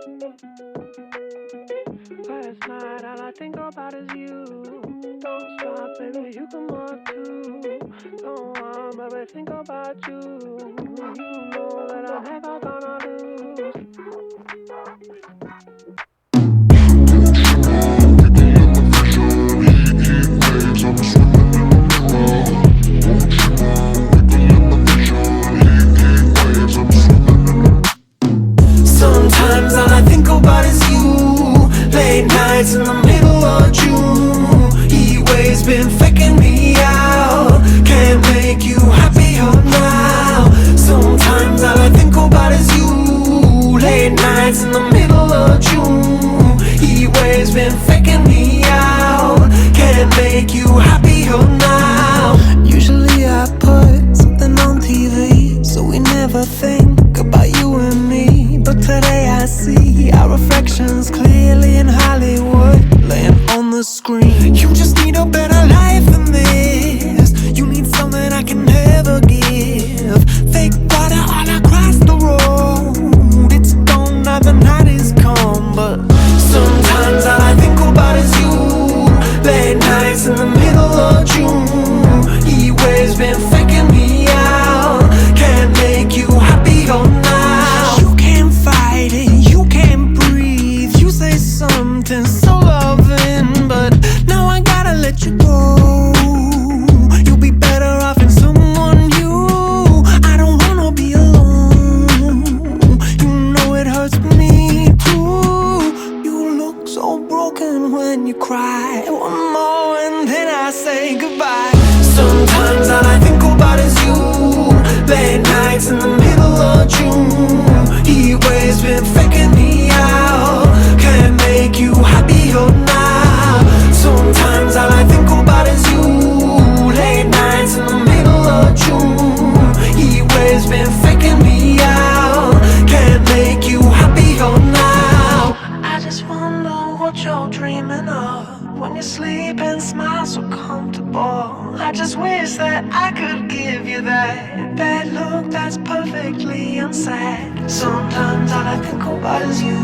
Last night, all I think about is you. Don't stop, baby, you can walk too. Don't want, baby, think about you. You know that I'm never gonna lose. Sometimes all I think about is you. Late nights in the middle of June. Heat waves been faking me out. Can't make you happier now. Sometimes all I think about is you. Late nights in the middle of June. Heat waves been faking me out. Can't make you happier now. Usually I put something on TV, so we never think about you and me. But today I see our reflections clearly in Hollywood, laying on the screen. You just need a better life than this. You need something I can never give. Fake water all across the road. It's gone now, the night is come. But sometimes all I think about is you. Late nights in the middle of June. Heat waves been faking me out. Can't make you happier now. You can't fight it, you can't breathe. You say something so loving, but now I gotta let you go. You'll be better off in someone new. I don't wanna be alone. You know it hurts me too. You look so broken when you cry. One more and then I say goodbye. Sometimes all I think about is you. Late nights in the middle of June. Heat waves been faking me out. Can't make you happier now. Sometimes all I think about is you. Late nights in the middle of June. Heat waves been faking me out. Can't make you happier now. I just wonder what you're dreaming of when you sleep and smile so comfortable. I just wish that I could give you that look that's perfectly unsaid. Sometimes all I think about is you.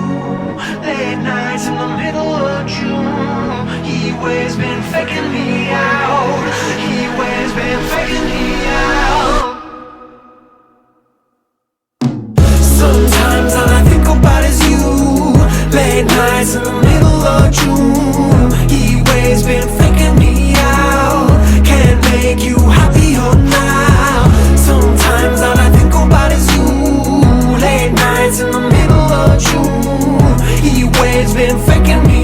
Late nights in the middle of June. Heat waves been faking me out. Heat waves been faking me out. Sometimes all I think about is you. Late nights in the middle of June. Heat waves been faking me out. Can't make you happier now. Sometimes all I think about is you. Late nights in the middle of June. Heat waves been faking me